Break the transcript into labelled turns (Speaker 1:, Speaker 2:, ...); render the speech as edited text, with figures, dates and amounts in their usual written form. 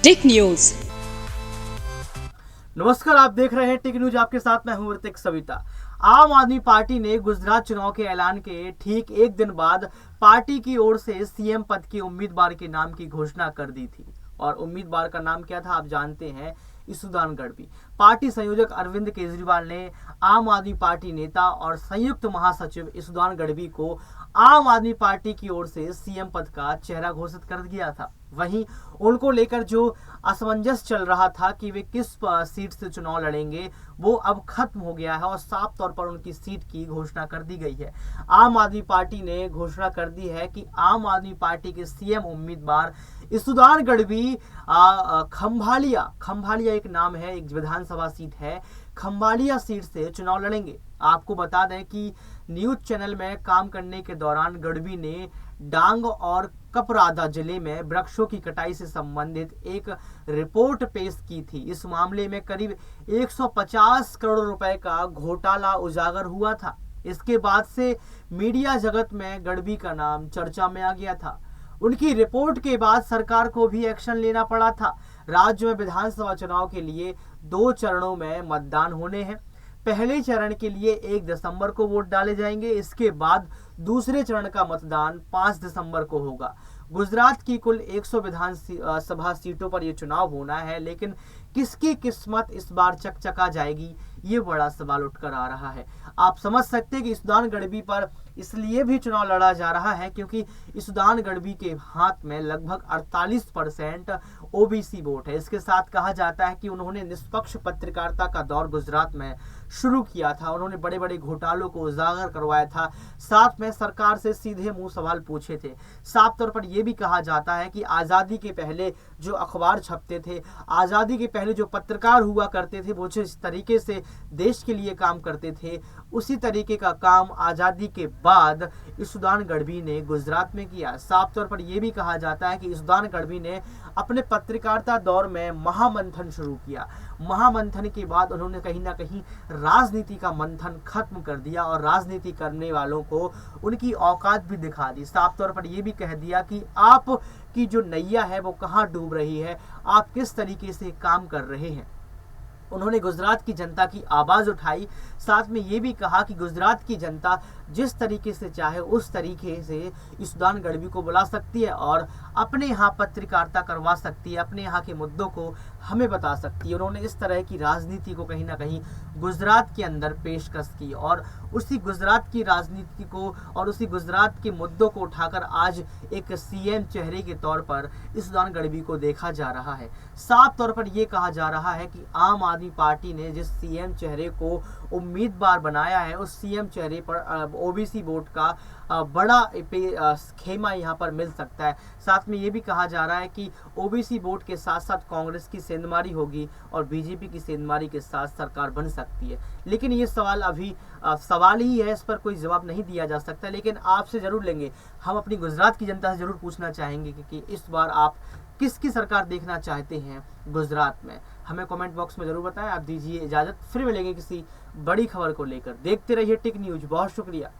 Speaker 1: टिक news.
Speaker 2: नमस्कार, आप देख रहे हैं टिक न्यूज। आपके साथ मैं हूं ऋतिक सविता। आम आदमी पार्टी ने गुजरात चुनाव के ऐलान के ठीक एक दिन बाद पार्टी की ओर से सीएम पद के उम्मीदवार के नाम की घोषणा कर दी थी। और उम्मीदवार का नाम क्या था आप जानते हैं, इसुदान गढ़वी। पार्टी संयोजक अरविंद केजरीवाल ने आम आदमी पार्टी नेता और संयुक्त महासचिव इसुदान गढ़वी को आम आदमी पार्टी की ओर से सीएम पद का चेहरा घोषित कर दिया था। वहीं उनको लेकर जो असमंजस चल रहा था कि वे किस सीट से चुनाव लड़ेंगे, वो अब खत्म हो गया है और साफ तौर पर उनकी सीट की घोषणा कर दी गई है। आम आदमी पार्टी ने घोषणा कर दी है कि आम आदमी पार्टी के सीएम उम्मीदवार इसुदान गढ़वी खंभालिया एक नाम है, एक विधानसभा सीट है, खंभालिया सीट से चुनाव लड़ेंगे। आपको बता दें कि न्यूज चैनल में काम करने के दौरान गढ़वी ने डांग और कपरादा जिले में वृक्षों की कटाई से संबंधित एक रिपोर्ट पेश की थी। इस मामले में करीब 150 करोड़ रुपए का घोटाला उजागर हुआ था। इसके बाद से मीडिया जगत में गढ़वी का नाम चर्चा में आ गया था। उनकी रिपोर्ट के बाद सरकार को भी एक्शन लेना पड़ा था। राज्य में विधानसभा चुनाव के लिए 2 चरणों में मतदान होने हैं। पहले चरण के लिए 1 दिसंबर को वोट डाले जाएंगे। इसके बाद दूसरे चरण का मतदान 5 दिसंबर को होगा। गुजरात की कुल 100 विधानसभा सीटों पर यह चुनाव होना है, लेकिन किसकी किस्मत इस बार चकचका जाएगी, ये बड़ा सवाल उठकर आ रहा है। आप समझ सकते हैं कि इसुदान गढ़वी पर इसलिए भी चुनाव लड़ा जा रहा है क्योंकि इसुदान गढ़वी के हाथ में लगभग 48% ओबीसी वोट है। इसके साथ कहा जाता है कि उन्होंने निष्पक्ष पत्रकारिता का दौर गुजरात में शुरू किया था। उन्होंने बड़े बड़े घोटालों को उजागर करवाया था, साथ में सरकार से सीधे मुंह सवाल पूछे थे। साफ तौर पर यह भी कहा जाता है कि आजादी के पहले जो अखबार छपते थे, आजादी के पहले जो पत्रकार हुआ करते थे, वो जिस तरीके से देश के लिए काम करते थे, उसी तरीके का काम आजादी के बाद इसुदान गढ़वी ने गुजरात में किया। साफ तौर पर यह भी कहा जाता है कि इसुदान गढ़वी ने अपने पत्रकारिता दौर में महामंथन शुरू किया। महामंथन के बाद उन्होंने कहीं ना कहीं राजनीति का मंथन खत्म कर दिया और राजनीति करने वालों को उनकी औकात भी दिखा दी। साफ तौर पर यह भी कह दिया कि आप की जो नैया है वो कहाँ डूब रही है, आप किस तरीके से काम कर रहे हैं। उन्होंने गुजरात की जनता की आवाज उठाई, साथ में ये भी कहा कि गुजरात की जनता जिस तरीके से चाहे उस तरीके से इसुदान गढ़वी को बुला सकती है और अपने यहाँ पत्रकारिता करवा सकती है, अपने यहाँ के मुद्दों को हमें बता सकती है। उन्होंने इस तरह की राजनीति को कहीं ना कहीं गुजरात के अंदर पेशकश की और उसी गुजरात की राजनीति को और उसी गुजरात के मुद्दों को उठाकर आज एक सीएम चेहरे के तौर पर इसुदान गढ़वी को देखा जा रहा है। साफ तौर पर यह कहा जा रहा है कि आम आदमी पार्टी ने जिस सीएम चेहरे को उम्मीदवार बनाया है, उस सीएम चेहरे पर ओबीसी वोट का बड़ा खेमा यहाँ पर मिल सकता है। साथ में ये भी कहा जा रहा है कि ओबीसी वोट के साथ साथ कांग्रेस की सेंधमारी होगी और बीजेपी की सेंधमारी के साथ सरकार बन सकती है। लेकिन ये सवाल अभी सवाल ही है, इस पर कोई जवाब नहीं दिया जा सकता। लेकिन आपसे जरूर लेंगे, हम अपनी गुजरात की जनता से जरूर पूछना चाहेंगे कि इस बार आप किसकी सरकार देखना चाहते हैं गुजरात में। हमें कमेंट बॉक्स में जरूर बताएं। आप दीजिए इजाजत, फिर मिलेंगे किसी बड़ी खबर को लेकर। देखते रहिए टिक न्यूज। बहुत शुक्रिया।